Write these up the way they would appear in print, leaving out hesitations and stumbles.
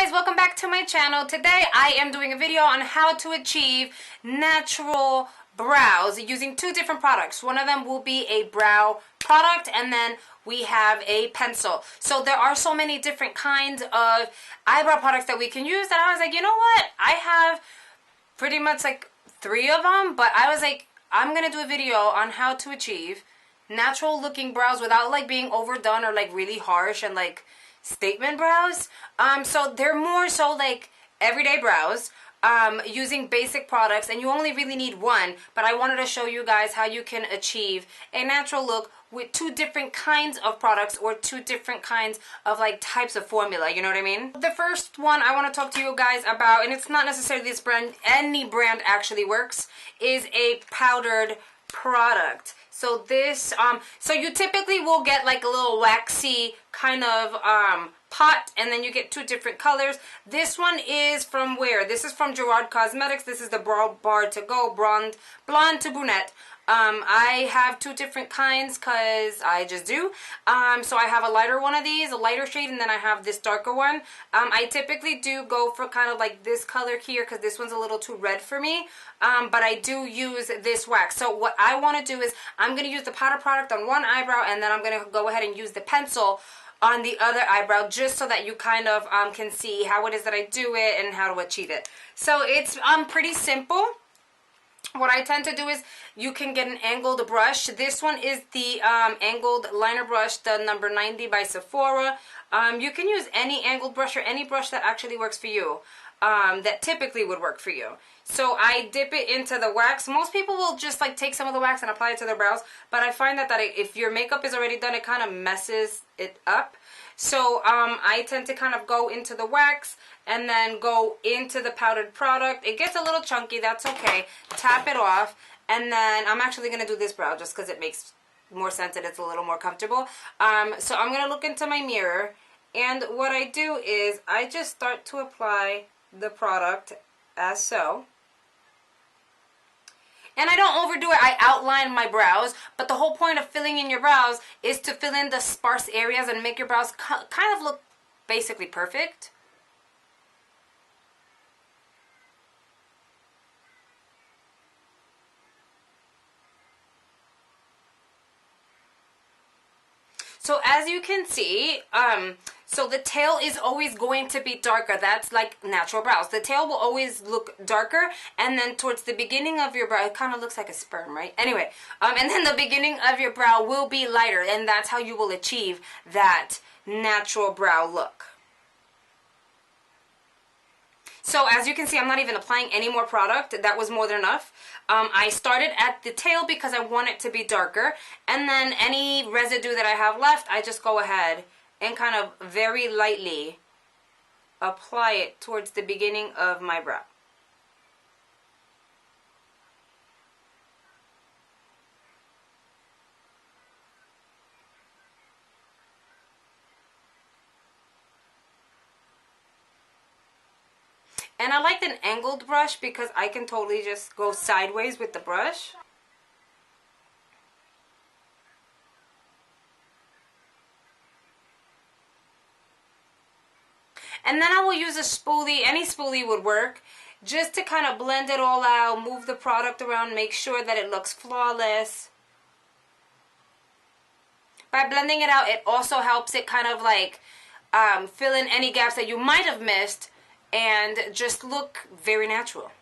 guys, welcome back to my channel. Today I am doing a video on how to achieve natural brows using two different products. One of them will be a brow product, and then we have a pencil. So there are so many different kinds of eyebrow products that we can use that I was like, you know what? I have pretty much like 3 of them, but I was like, I'm gonna do a video on how to achieve natural looking brows without like being overdone or like really harsh and like statement brows. So they're more so like everyday brows using basic products, and you only really need one, but I wanted to show you guys how you can achieve a natural look with 2 different kinds of products or 2 different kinds of like types of formula, you know what I mean? The first one I want to talk to you guys about, and it's not necessarily this brand, any brand actually works, is a powdered product. So this, so you typically will get like a little waxy kind of pot, and then you get 2 different colors. This one is from where? This is from Gerard Cosmetics. This is the Brow Bar to Go Blonde to Brunette. I have 2 different kinds because I just do. So I have a lighter one of these, a lighter shade, and then I have this darker one. I typically do go for kind of like this color here because this one's a little too red for me. But I do use this wax. So what I want to do is I'm going to use the powder product on one eyebrow, and then I'm going to go ahead and use the pencil on the other eyebrow, just so that you kind of can see how it is that I do it and how to achieve it. So it's pretty simple. What I tend to do is you can get an angled brush. This one is the angled liner brush, the number 90 by Sephora. You can use any angled brush or any brush that actually works for you, that typically would work for you. So I dip it into the wax. Most people will just like take some of the wax and apply it to their brows, but I find that if your makeup is already done, it kind of messes it up. So I tend to kind of go into the wax and then go into the powdered product. It gets a little chunky, that's okay. Tap it off, and then I'm actually going to do this brow just because it makes more sense and it's a little more comfortable. So I'm going to look into my mirror, and what I do is I just start to apply the product as so. And I don't overdo it. I outline my brows, but the whole point of filling in your brows is to fill in the sparse areas and make your brows kind of look basically perfect. So as you can see, so the tail is always going to be darker. That's like natural brows. The tail will always look darker, and then towards the beginning of your brow, it kind of looks like a sperm, right? Anyway, and then the beginning of your brow will be lighter, and that's how you will achieve that natural brow look. So as you can see, I'm not even applying any more product. That was more than enough. I started at the tail because I want it to be darker, and then any residue that I have left, I just go ahead and kind of very lightly apply it towards the beginning of my brow. And I like an angled brush because I can totally just go sideways with the brush. And then I will use a spoolie. Any spoolie would work, just to kind of blend it all out, move the product around, make sure that it looks flawless. By blending it out, it also helps it kind of like fill in any gaps that you might have missed and just look very natural.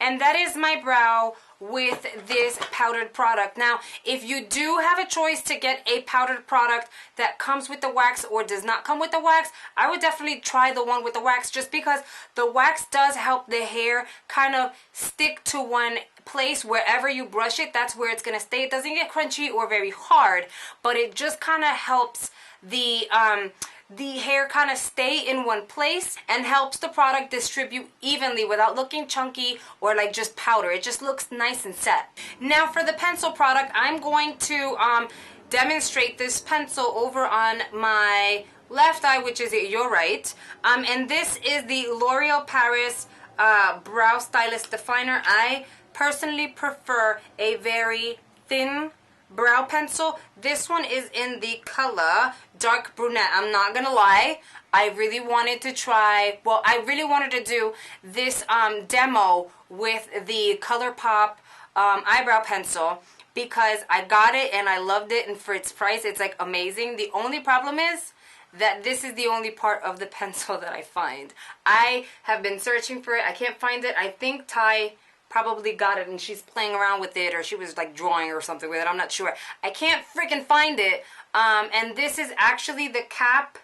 And that is my brow with this powdered product. Now, if you do have a choice to get a powdered product that comes with the wax or does not come with the wax, I would definitely try the one with the wax, just because the wax does help the hair kind of stick to one place. Wherever you brush it, that's where it's going to stay. It doesn't get crunchy or very hard, but it just kind of helps the hair kind of stay in one place and helps the product distribute evenly without looking chunky or like just powder. It just looks nice and set. Now for the pencil product, I'm going to demonstrate this pencil over on my left eye, which is your right. And this is the L'Oreal Paris Brow Stylist Definer. I personally prefer a very thin brow pencil. This one is in the color Dark Brunette. I'm not gonna lie, I really wanted to try, well, I really wanted to do this demo with the ColourPop eyebrow pencil because I got it and I loved it, and for its price it's like amazing. The only problem is that this is the only part of the pencil that I find. I have been searching for it. I can't find it. I think Ty probably got it and she's playing around with it, or she was like drawing or something with it. I'm not sure. I can't freaking find it. And this is actually the cap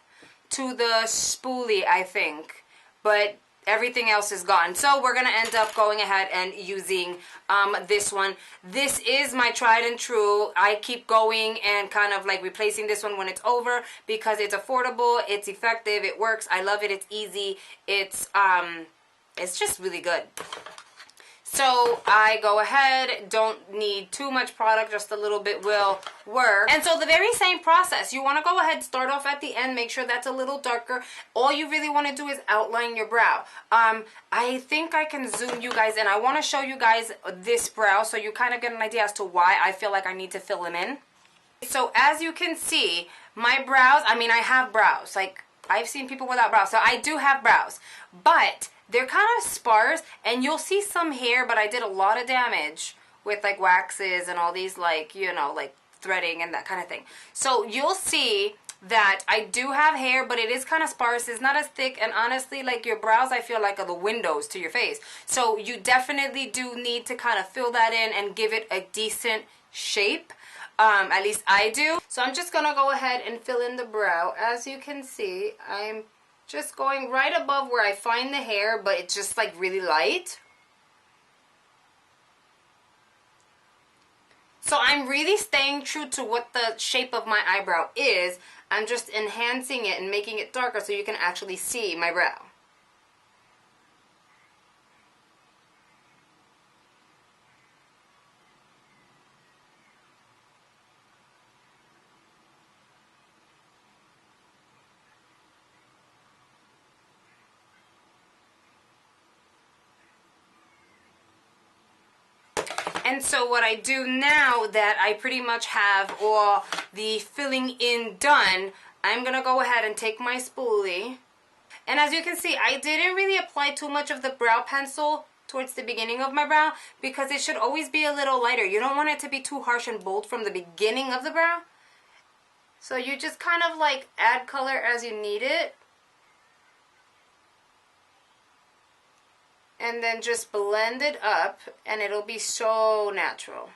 to the spoolie, I think. But everything else is gone. So we're going to end up going ahead and using this one. This is my tried and true. I keep going and kind of like replacing this one when it's over because it's affordable, it's effective, it works, I love it, it's easy, it's just really good. So I go ahead, don't need too much product, just a little bit will work. And so the very same process, you want to go ahead, start off at the end, make sure that's a little darker. All you really want to do is outline your brow. I think I can zoom you guys in. I want to show you guys this brow so you kind of get an idea as to why I feel like I need to fill them in. So as you can see, my brows, I mean, I have brows. Like, I've seen people without brows, so I do have brows. But they're kind of sparse, and you'll see some hair, but I did a lot of damage with like waxes and all these, like, you know, like threading and that kind of thing. So you'll see that I do have hair, but it is kind of sparse. It's not as thick, and honestly, like, your brows, I feel like, are the windows to your face. So you definitely do need to kind of fill that in and give it a decent shape. At least I do. So I'm just gonna go ahead and fill in the brow. As you can see, I'm just going right above where I find the hair, but it's just like really light. So I'm really staying true to what the shape of my eyebrow is. I'm just enhancing it and making it darker so you can actually see my brow. And so what I do now that I pretty much have all the filling in done, I'm going to go ahead and take my spoolie. And as you can see, I didn't really apply too much of the brow pencil towards the beginning of my brow because it should always be a little lighter. You don't want it to be too harsh and bold from the beginning of the brow. So you just kind of like add color as you need it. And then just blend it up and it'll be so natural.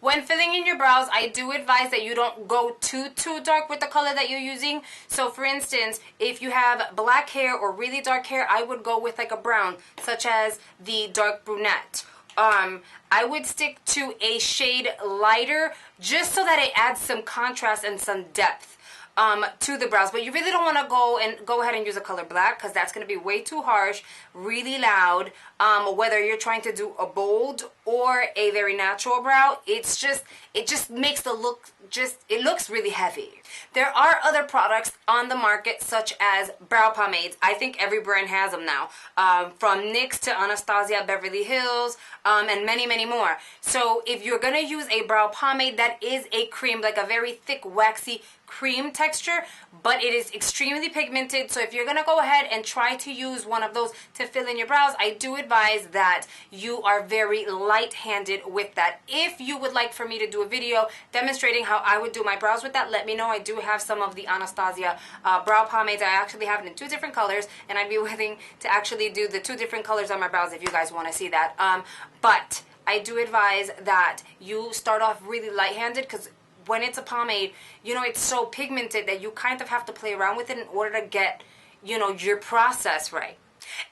When filling in your brows, I do advise that you don't go too dark with the color that you're using. So for instance, if you have black hair or really dark hair, I would go with like a brown, such as the Dark Brunette. I would stick to a shade lighter just so that it adds some contrast and some depth to the brows. But you really don't want to go ahead and use a color black because that's going to be way too harsh, really loud. Whether you're trying to do a bold or a very natural brow, it just makes the look, it looks really heavy. There are other products on the market such as brow pomades. I think every brand has them now, from NYX to Anastasia, Beverly Hills, and many more. So if you're going to use a brow pomade that is a cream, like a very thick waxy cream texture, but it is extremely pigmented, so if you're going to go ahead and try to use one of those to fill in your brows, I do advise that you are very light-handed with that. If you would like for me to do a video demonstrating how I would do my brows with that, let me know. I do have some of the Anastasia brow pomades. I actually have it in 2 different colors, and I'd be willing to actually do the 2 different colors on my brows if you guys want to see that. But I do advise that you start off really light-handed because when it's a pomade, you know, it's so pigmented that you kind of have to play around with it in order to get, you know, your process right.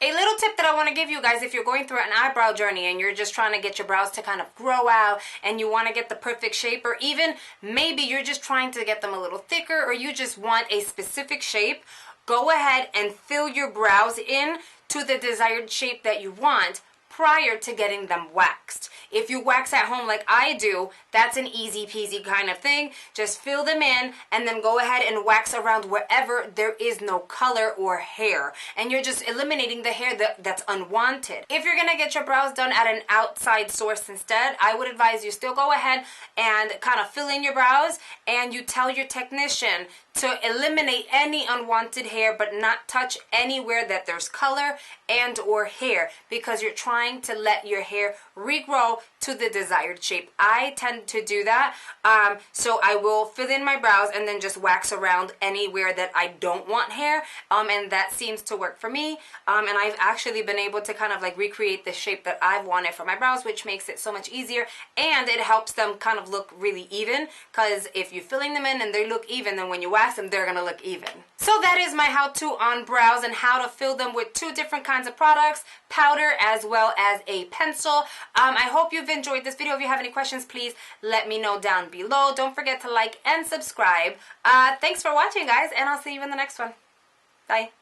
A little tip that I want to give you guys, if you're going through an eyebrow journey and you're just trying to get your brows to kind of grow out and you want to get the perfect shape, or even maybe you're just trying to get them a little thicker, or you just want a specific shape, go ahead and fill your brows in to the desired shape that you want prior to getting them waxed. If you wax at home like I do, that's an easy peasy kind of thing. Just fill them in and then go ahead and wax around wherever there is no color or hair. And you're just eliminating the hair that's unwanted. If you're gonna get your brows done at an outside source instead, I would advise you still go ahead and kind of fill in your brows, and you tell your technician to eliminate any unwanted hair but not touch anywhere that there's color and or hair, because you're trying to let your hair regrow to the desired shape. I tend to do that, so I will fill in my brows and then just wax around anywhere that I don't want hair, and that seems to work for me, and I've actually been able to kind of like recreate the shape that I've wanted for my brows, which makes it so much easier, and it helps them kind of look really even, because if you're filling them in and they look even, then when you wax them, they're gonna look even. So that is my how-to on brows and how to fill them with two different kinds of products, powder as well as a pencil. I hope you've enjoyed this video. If you have any questions, please let me know down below. Don't forget to like and subscribe. Thanks for watching, guys, and I'll see you in the next one. Bye.